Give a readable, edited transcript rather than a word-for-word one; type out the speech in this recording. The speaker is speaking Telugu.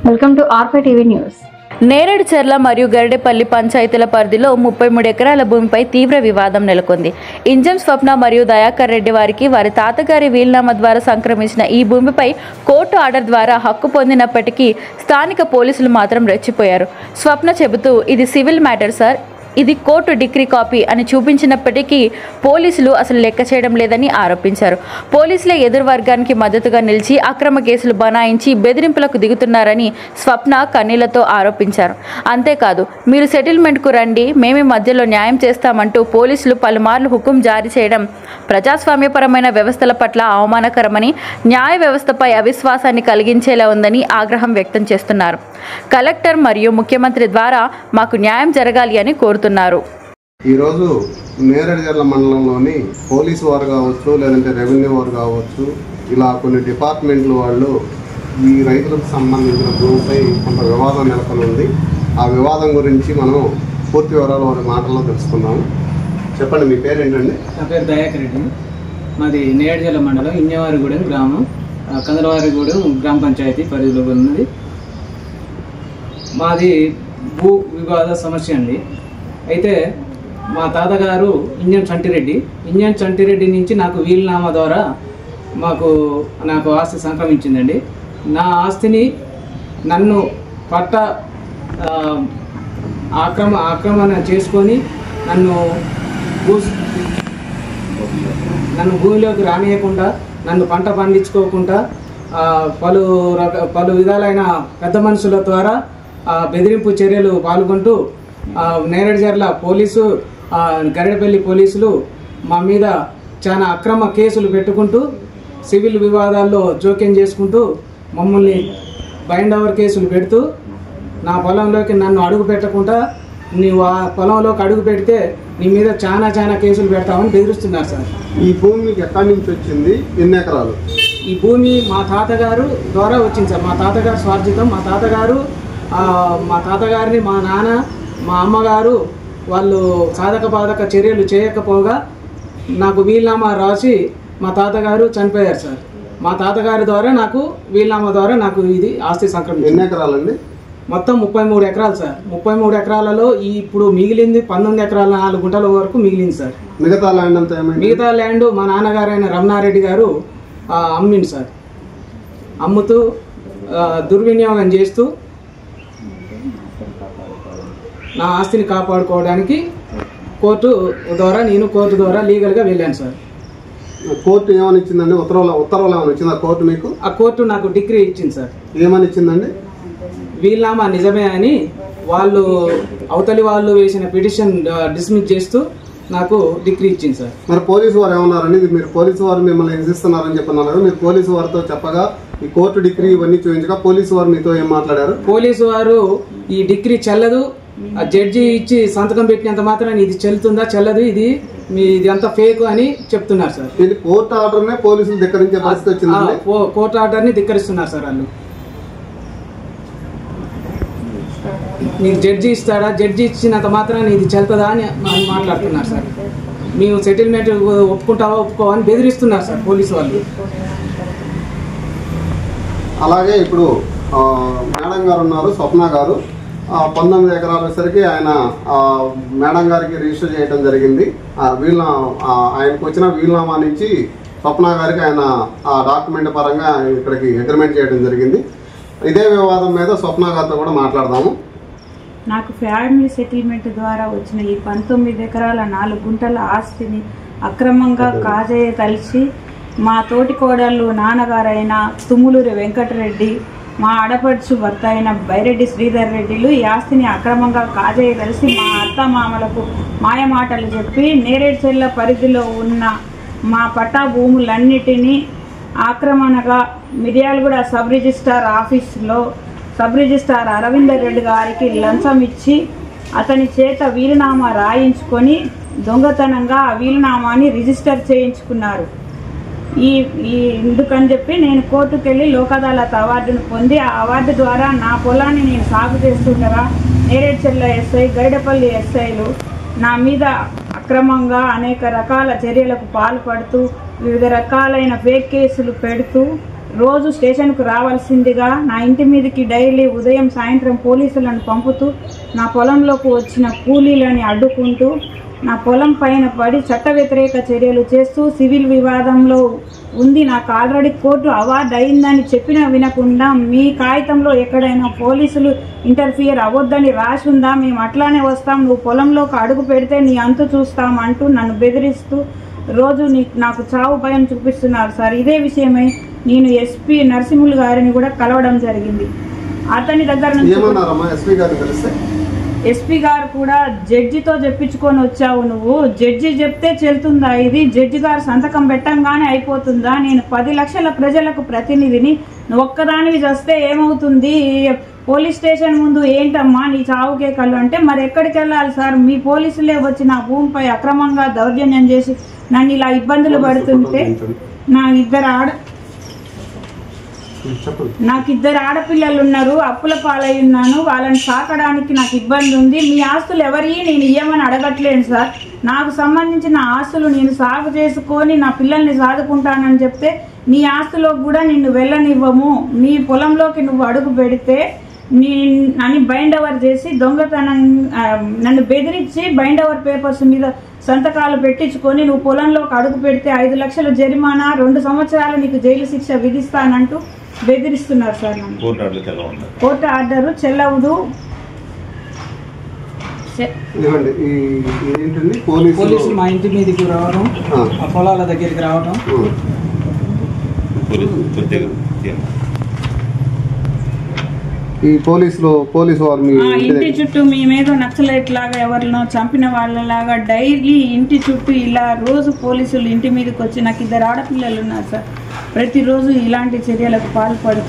Welcome to R5 TV news. Nereducherla మరియు గరిడేపల్లి పంచాయతీల పరిధిలో 33 ఎకరాల భూమిపై తీవ్ర వివాదం నెలకొంది. ఇంజం స్వప్న మరియు దయాకర్ రెడ్డి వారికి వారి తాతగారి వీలునామా ద్వారా సంక్రమించిన ఈ భూమిపై కోర్టు ఆర్డర్ ద్వారా హక్కు పొందినప్పటికీ స్థానిక పోలీసులు మాత్రం రెచ్చిపోయారు. స్వప్న చెబుతూ ఇది సివిల్ మ్యాటర్ సార్, ఇది కోర్టు డిగ్రీ కాపీ అని చూపించినప్పటికీ పోలీసులు అసలు లెక్క చేయడం లేదని ఆరోపించారు. పోలీసులే ఎదురు వర్గానికి మద్దతుగా నిలిచి అక్రమ కేసులు బనాయించి బెదిరింపులకు దిగుతున్నారని స్వప్న కన్నీళ్లతో ఆరోపించారు. అంతేకాదు, మీరు సెటిల్మెంట్కు రండి, మేమే మధ్యలో న్యాయం చేస్తామంటూ పోలీసులు పలుమార్లు హుకుం జారీ చేయడం ప్రజాస్వామ్యపరమైన వ్యవస్థల పట్ల అవమానకరమని, న్యాయ వ్యవస్థపై అవిశ్వాసాన్ని కలిగించేలా ఉందని ఆగ్రహం వ్యక్తం చేస్తున్నారు. కలెక్టర్ మరియు ముఖ్యమంత్రి ద్వారా మాకు న్యాయం జరగాలి అని కోరుతున్నారు. ఈరోజు నేరేడుచెర్ల మండలంలోని పోలీసు వారు కావచ్చు, లేదంటే రెవెన్యూ వారు కావచ్చు, ఇలా కొన్ని డిపార్ట్మెంట్లు వాళ్ళు ఈ రైతులకు సంబంధించిన భూమిపై కొంత వివాదం నెలకొని ఉంది. ఆ వివాదం గురించి మనం పూర్తి వివరాలు వారి మాటల్లో తెలుసుకుందాము. చెప్పండి, మీ పేరు ఏంటండి? నా పేరు దయాకర్ రెడ్డి. మాది నేరేడుచెర్ల మండలం ఇన్యవారిగూడెం గ్రామం, కందరవారిగూడెం గ్రామ పంచాయతీ పరిధిలో ఉన్నది. మాది భూ వివాద సమస్య అండి. అయితే మా తాతగారు ఇంజం చంటిరెడ్డి నుంచి నాకు వీలునామా ద్వారా నాకు ఆస్తి సంక్రమించిందండి. నా ఆస్తిని నన్ను ఆక్రమణ చేసుకొని నన్ను భూమిలోకి రానియకుండా, నన్ను పంట పండించుకోకుండా పలు విధాలైన పెద్ద మనుషుల ద్వారా బెదిరింపు చర్యలు పాల్గొంటూ నేరేడుచెర్ల పోలీసు, గరిడేపల్లి పోలీసులు మా మీద చాలా అక్రమ కేసులు పెట్టుకుంటూ సివిల్ వివాదాల్లో జోక్యం చేసుకుంటూ మమ్మల్ని బైండ్ ఓవర్ కేసులు పెడుతూ నా పొలంలోకి నన్ను అడుగు పెట్టకుండా, నీవు ఆ పొలంలోకి అడుగు పెడితే నీ మీద చాలా కేసులు పెడతామని బెదిరిస్తున్నారు సార్. ఈ భూమి మీకు ఎక్కడి నుంచి వచ్చింది? ఎన్ని ఎకరాలు? ఈ భూమి మా తాతగారు ద్వారా వచ్చింది సార్. మా తాతగారు స్వార్జితం. మా తాతగారిని మా నాన్న, మా అమ్మగారు వాళ్ళు సాధక బాధక చర్యలు చేయకపోగా నాకు వీలునామా రాసి మా తాతగారు చనిపోయారు సార్. మా తాతగారి ద్వారా నాకు వీలునామా ద్వారా నాకు ఇది ఆస్తి సంక్రమించింది. ఎన్ని ఎకరాలండి? మొత్తం 33 ఎకరాలు సార్. 33 ఎకరాలలో ఇప్పుడు మిగిలింది 19 ఎకరాల 4 గుంటల వరకు మిగిలింది సార్. మిగతా ల్యాండ్ అంతా ఏమైంది? మిగతా ల్యాండ్ మా నాన్నగారైన రమణారెడ్డి గారు అమ్మింది సార్. అమ్ముతూ దుర్వినియోగం చేస్తూ నా ఆస్తిని కాపాడుకోవడానికి కోర్టు ద్వారా లీగల్గా వెళ్ళాను సార్. కోర్టు ఏమని ఇచ్చిందండి? ఉత్తర్వులు ఏమైనా ఇచ్చిందా కోర్టు మీకు? ఆ కోర్టు నాకు డిగ్రీ ఇచ్చింది సార్. ఏమని ఇచ్చిందండి? వీలునామా నిజమే అని అవతలి వాళ్ళు వేసిన పిటిషన్ డిస్మిస్ చేస్తూ నాకు డిగ్రీ ఇచ్చింది సార్. మరి పోలీసు వారు ఏమన్నారండి? మీరు పోలీసు వారు మిమ్మల్ని హింసిస్తున్నారని చెప్పన్నారు కదా, మీరు పోలీసు వారితో చెప్పగా ఈ కోర్టు డిగ్రీ ఇవన్నీ చూపించగా పోలీసు వారు మీతో ఏం మాట్లాడారు? పోలీసు వారు ఈ డిగ్రీ చెల్లదు, ఆ జడ్జి ఇచ్చి సంతకం పెట్టినంత మాత్రం ఇది చెల్లుతుందా చెల్లదు, ఇది అంతా ఫేక్ అని చెప్తున్నారు సార్. ఇది కోర్టు ఆర్డర్నే పోలీసులు ధిక్కరించే పరిస్థితి వచ్చింది. కోర్టు ఆర్డర్ని ధిక్కరిస్తున్నారు సార్ వాళ్ళు. నీకు జడ్జి ఇస్తాడా, జడ్జి ఇచ్చినంత మాత్రాన్ని ఇది చెల్తుందా అని మాట్లాడుతున్నారు సార్. మేము సెటిల్మెంట్ ఒప్పుకుంటావా ఒప్పుకోవా అని బెదిరిస్తున్నారు సార్ పోలీసు వాళ్ళు. అలాగే ఇప్పుడు మేడం గారు ఉన్నారు, స్వప్న గారు. 19 ఎకరాల వచ్చేసరికి ఆయన మేడం గారికి రిజిస్టర్ చేయడం జరిగింది. ఆయనకు వచ్చిన వీలునామా నుంచి స్వప్న గారికి ఆయన ఆ డాక్యుమెంట్ పరంగా ఇక్కడికి అగ్రిమెంట్ చేయడం జరిగింది. ఇదే వివాదం మీద స్వప్న గారితో కూడా మాట్లాడదాము. నాకు ఫ్యామిలీ సెటిల్మెంట్ ద్వారా వచ్చిన ఈ 19 ఎకరాల 4 గుంటల ఆస్తిని అక్రమంగా కాజేయ తలిచి మా తోటి కోడళ్ళు నాన్నగారైన తుమ్ములూరి వెంకటరెడ్డి, మా ఆడపడుచు భర్త అయిన బైరెడ్డి శ్రీధర్ రెడ్డిలు ఈ ఆస్తిని అక్రమంగా కాజేయ కలిసి మా అత్త మామలకు మాయమాటలు చెప్పి నేరేడుచెర్ల పరిధిలో ఉన్న మా పట్టా భూములన్నిటినీ ఆక్రమణగా మిర్యాలగూడ సబ్ రిజిస్ట్రార్ ఆఫీసులో సబ్ రిజిస్ట్రార్ అరవిందర్ రెడ్డి గారికి లంచం ఇచ్చి అతని చేత వీలునామా రాయించుకొని దొంగతనంగా ఆ వీలునామాని రిజిస్టర్ చేయించుకున్నారు. ఎందుకని చెప్పి నేను కోర్టుకు వెళ్ళి లోక్ అదాలత్ అవార్డును పొంది ఆ అవార్డు ద్వారా నా పొలాన్ని నేను సాగు చేస్తుండగా నేరేడుచెర్ల ఎస్ఐ, గరిడేపల్లి ఎస్ఐలు నా మీద అక్రమంగా అనేక రకాల చర్యలకు పాల్పడుతూ వివిధ రకాలైన ఫేక్ కేసులు పెడుతూ రోజు స్టేషన్కు రావాల్సిందిగా నా ఇంటి మీదకి డైలీ ఉదయం సాయంత్రం పోలీసులను పంపుతూ నా పొలంలోకి వచ్చిన కూలీలని అడ్డుకుంటూ నా పొలం పైన పడి చట్ట వ్యతిరేక చర్యలు చేస్తూ సివిల్ వివాదంలో ఉంది, నాకు ఆల్రెడీ కోర్టు అవార్డు అయిందని చెప్పినా వినకుండా మీ కాగితంలో ఎక్కడైనా పోలీసులు ఇంటర్ఫియర్ అవ్వద్దని రాసి ఉందా, మేము అట్లానే వస్తాం, నువ్వు పొలంలోకి అడుగు పెడితే నీ అంతు చూస్తాం అంటూ నన్ను బెదిరిస్తూ రోజు నాకు చావు భయం చూపిస్తున్నారు సార్. ఇదే విషయమై నేను ఎస్పీ నరసింహులు గారిని కూడా కలవడం జరిగింది. అతని దగ్గర నుంచి ఎస్పీ గారు కూడా జడ్జితో చెప్పించుకొని వచ్చావు, నువ్వు జడ్జి చెప్తే చెల్తుందా, ఇది జడ్జి గారు సంతకం పెట్టంగానే అయిపోతుందా, నేను 10 లక్షల ప్రజలకు ప్రతినిధిని, నువ్వు ఒక్కదానివి చేస్తే ఏమవుతుంది, పోలీస్ స్టేషన్ ముందు ఏంటమ్మా నీ చావుకే కళ్ళు అంటే మరి ఎక్కడికి వెళ్ళాలి సార్, మీ పోలీసులే వచ్చి నా భూమిపై అక్రమంగా దౌర్జన్యం చేసి నన్ను ఇలా ఇబ్బందులు పడుతుంటే నాకు ఇద్దరు ఆడపిల్లలు ఉన్నారు, అప్పుల పాలై ఉన్నాను, వాళ్ళని సాకడానికి నాకు ఇబ్బంది ఉంది, మీ ఆస్తులు ఎవరి నేను ఇయ్యమని అడగట్లేను సార్, నాకు సంబంధించిన ఆస్తులు నేను సాగు చేసుకొని నా పిల్లల్ని సాదుకుంటానని చెప్తే నీ ఆస్తులో కూడా నిన్ను వెళ్ళనివ్వము, నీ పొలంలోకి నువ్వు అడుగు పెడితే నన్ను బైండ్ ఓవర్ చేసి దొంగతనం నన్ను బెదిరించి బైండ్ ఓవర్ పేపర్స్ మీద సంతకాలు పెట్టించుకొని నువ్వు పొలంలోకి అడుగు పెడితే 5 లక్షల జరిమానా 2 సంవత్సరాలు నీకు జైలు శిక్ష విధిస్తానంటూ బెదిరిస్తున్నారు సార్. Court order చెల్లవదు. పోలీసులు మా ఇంటి మీదకి రావడం, ఆ పొలాల దగ్గరికి రావడం, ఈ పోలీసు వారు ఇంటి చుట్టూ మేమేదో నక్సలైట్ లాగా ఎవరినో చంపిన వాళ్ళలాగా డైలీ ఇంటి చుట్టూ ఇలా రోజు పోలీసులు ఇంటి మీదకి వచ్చి నాకు 2 ఆడపిల్లలు ఉన్నారు సార్, ప్రతిరోజు ఇలాంటి చర్యలకు పాల్పడుతూ